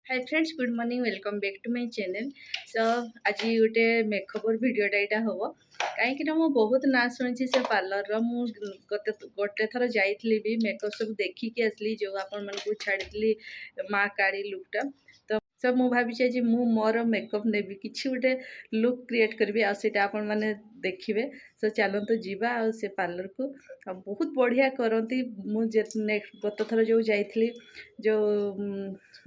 Hi friends, good morning, welcome back to my channel. So आज गोटे मेकअपर भिडियोटा यहाँ हम कहीं बहुत ना शुणी से पार्लर गोटे थर जाइली भी मेकअप सब देखिकी आसली जो आपण मानक छाड़ी माँ काड़ी लुकटा। तो सब मुझे भावी आज मोर मेकअप ने किसी गोटे लुक क्रिएट करी आटा आपण मैंने देखिए। सो चलते जीवा आ से पार्लर को बहुत बढ़िया करती। मुझे नेक्स्ट गत थर जो जाइली जो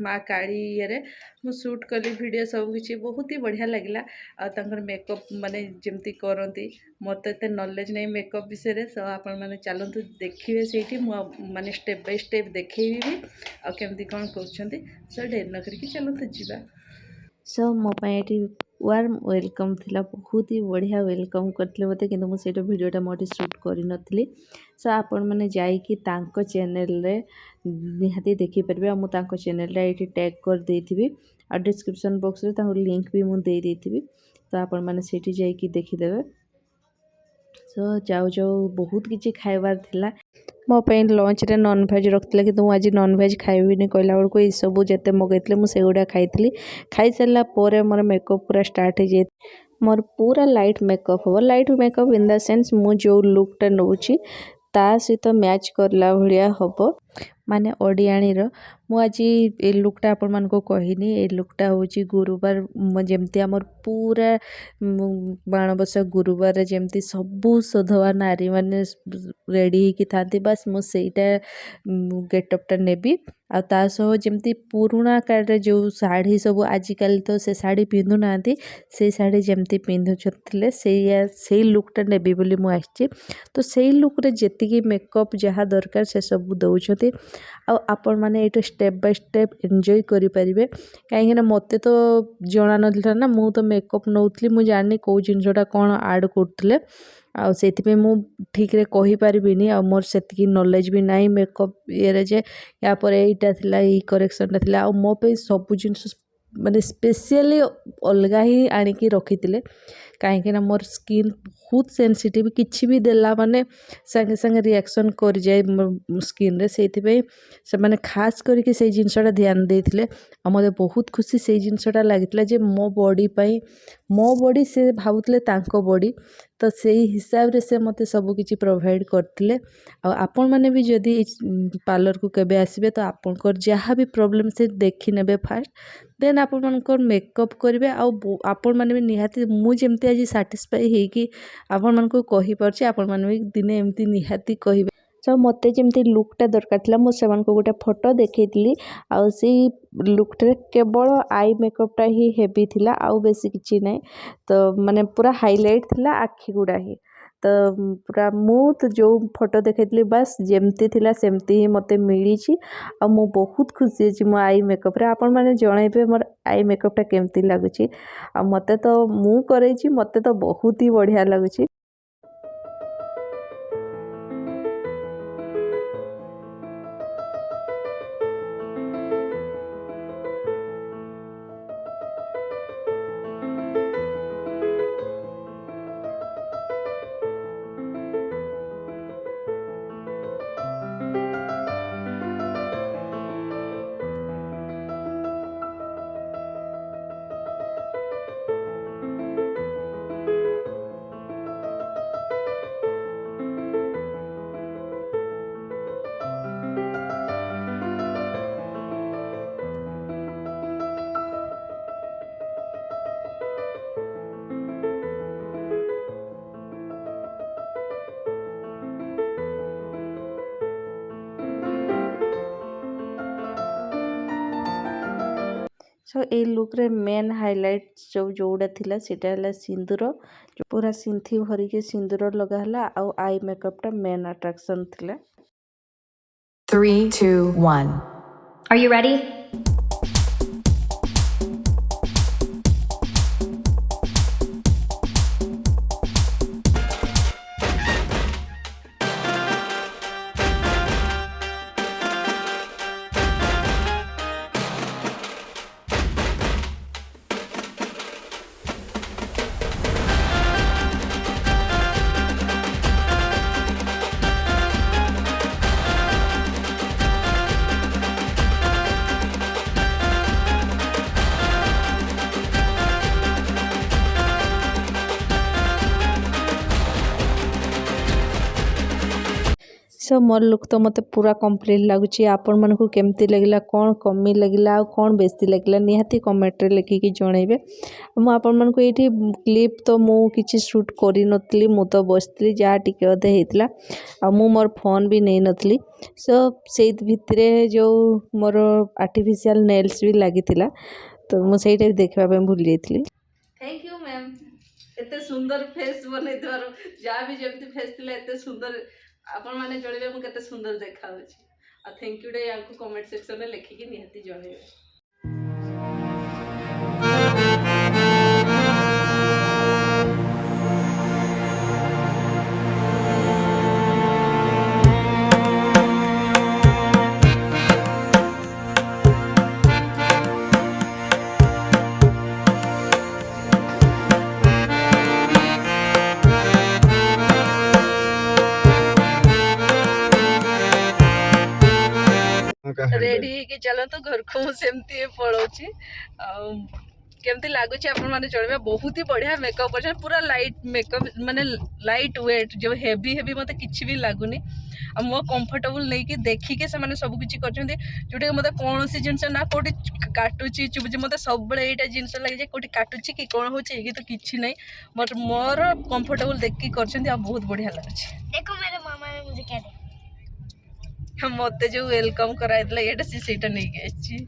माँ काड़ी ये मु शूट कली वीडियो सब किसी बहुत ही बढ़िया लगे। आर मेकअप माने जमती करती मत एत नॉलेज नहीं मेकअप विषय सो आपण मैंने चलतु देखिए से माने स्टेप बाय स्टेप देखी भी आमती कौन कर सो डेर न करके चलतु जीवा। सो मोपाई वार्म वेलकम थिला, बहुत ही बढ़िया वेलकम करते मत कि मुझे भिडियोटा मोटे शूट कर। सो आपण मैंने जाइकी चैनल रे निहाती देखिपारे। मुझे चैनल ये टैग कर देथिबी और डिस्क्रिप्शन बॉक्स रे ताहु लिंक भी मुझे दे देथिबी। तो आपण मैंने सेठी जाइकी देखिदेवे। सो जाऊ जाऊ बहुत किसी खाइबार थिला। मो लंच रे नॉन भेज रखी कि आज नॉन भेज खाइबिनी कहला बेलू ये सब जिते मगैली मुझे गुड़ा खाई खाई सारा पर मोर मेकअप पूरा स्टार्ट हो जाए। मोर पूरा लाइट मेकअप हम। Light makeup in the sense मु जो लुकटा नौची ता सहित मैच करला भाया हम। माने ओडियाणीर मु आज ए लुकटा आपण मानको कहिनी। ए लुकटा होची गुरुवार जेमती आमर पूरा माणबसा गुरुवार जेमती सबू सधवा नारी माने रेडी होकी थांती बस मु सेटा गेटअपटा नेबी। आ ता सह जेमती पुराणा काल जो साड़ी सब आजिकल तो से साड़ी पिंधु नांती से साड़ी जेमती पिंधुछथिले से लुकटा नेबी बोली मु आछि। तो से लुक रे जेतिकी मेकअप जहाँ दरकार से सब दउछथि। आपण माने एटा स्टेप बाय स्टेप एंजॉय करि परिबे। काहे ना मते तो जणा नथिला ना, मु तो मेकअप नउथली, मु जानि को जिनसटा कोन ऐड करथले आ सेति मु ठीक रे कहि परिबिनी। आ मोर सेतिकी नॉलेज भी नाही मेकअप ये जे या पर एटा थिला ई करेक्शनटा थिला। आ मो पे सब जिनस माने स्पेशली अलगा ही आनिकी रखिथिले। कहीं मोर स्किन बहुत सेंसिटिव, किसी भी देला माने संगे संगे रिएक्शन कर जाए स्किन रे। से माने खास करके से जिनसटा ध्यान देथिले। आ मते बहुत खुशी से जिनसटा लागितला जे मो बॉडी से भावुतले तांको बॉडी। तो से हिसाब रे से मते सब किछि प्रोवाइड करथिले। आ आपण माने भी जदी पार्लर को केबे आसीबे तो आपनकर जहाँ भी प्रॉब्लम से देखि नेबे फास्ट, देन आपण मानकर मेकअप करिवे। आ आपण माने भी निहाती मु जेमती आज सैटिस्फाई हेकी आपण मानको कहि परछि, आपण माने भी दिने एमती निहाती कहिबे। सो मते जेमती लुकटा दरकार थिला मु सेमान को गोटे फोटो देखैतली। आ सी लुकटे केवल आई मेकअपटा ही हेवी थिला, आउ बेसी किछि नै। तो माने पूरा हाईलाइट थिला आखि गुडा ही। तो पूरा मु तो जो फोटो देखैतली बस जेमती थिला सेमती ही मते मिली छी। आ मु बहुत खुशी छी मो आई मेकअप रे। आपण माने जणाइबे मोर आई मेकअपटा केमती लागुची। आ मते तो मु करै छी, मते तो बहुत ही बढ़िया लागुची। सो ए लुक रे मेन हाइलाइट जोड़ा थिला सेटा हला सिंदूर। जो पूरा सिंथी भरी के सिंदूर लगा हला। आ आई मेकअपटा मेन अट्रैक्शन थिला। 3, 2, 1. Are you ready? So more look तो मते पूरा कंप्लीट लगुच आपण मन को केमती लगिला कौन कमी लगिला आ कौन बेसी लगिला निहाती कमेंट रे लिखिकी जणैबे मु आपण मन को एठी क्लिप तो मु किछि शूट करि नतली मु तो बसतली जा टिके अधे हेतला आ मु मोर फोन भी नै नतली सो सेइत भितरे जो मोर आर्टिफिशियल नेल्स भी लागितिला तो मु सेइटा भी देखबा पे भूल जाइतली। थैंक यू मैम एते सुंदर फेस बनैतबार जहाँ भी जमती फेस थिला एते सुंदर आपण माने जणैबे मु केते सुंदर देखा होछि आ थैंक यू डे याको कमेंट सेक्शन रे लिखिकी निहाती जणैबे। रेडी ହେଇକି ଚାଲନ୍ତୁ ଘରକୁ ମୁଁ ସେମିତି ପଳଉଛି ଆଉ କେମିତି ଲାଗୁଛି ଆପଣମାନେ ଜଣାଇବେ ବହୁତ ହି ବଢ଼ିଆ ମେକଅପ୍ କରୁଛନ୍ତି ପୁରା ଲାଇଟ୍ ମେକଅପ୍ ମାନେ ଲାଇଟ୍ ୱେଟ୍ ଯେଉଁ ହେଭି ହେଭି ମୋତେ କିଛି ବି ଲାଗୁନି ଆଉ ମୋ କମ୍ଫର୍ଟେବୁଲ୍ ନେଇକି ଦେଖିକି ସେମାନେ ସବୁ କିଛି କରିଛନ୍ତି ଯେଉଁଟାକି ମୋତେ କୌଣସି ଜିନିଷ ନା କେଉଁଠି କାଟୁଛି ଚୁବୁଛି ମୋତେ ସବୁବେଳେ ଏଇଟା ଜିନିଷ ଲାଗେ ଯେ କେଉଁଠି କାଟୁଛି କି କ'ଣ ହେଉଛି ଏଇକି ତ କିଛି ନାହିଁ ମୋର କମ୍ଫର୍ଟେବୁଲ୍ ଦେଖିକି କରିଛନ୍ତି ଆଉ ବହୁତ ବଢ଼ିଆ ଲାଗୁଛି। देखो मेरे मामा ने मुझे क्या दिया। मत जो वेलकम कराइला ये सीटा नहीं गई।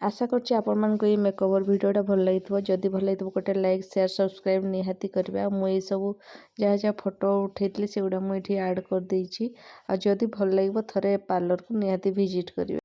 आशा करछि आपण मन को ये मेकओवर वीडियोटा भल लगी जदि भल लगी गोटे लाइक शेयर सब्सक्राइब निहाती करेंगे मुझे सब जहाँ जहाँ फोटो उठेली से गुड़ा मुझे ऐड कर देछि आ जदि भल लगे थरे पार्लर को निहाती विजिट करेंगे।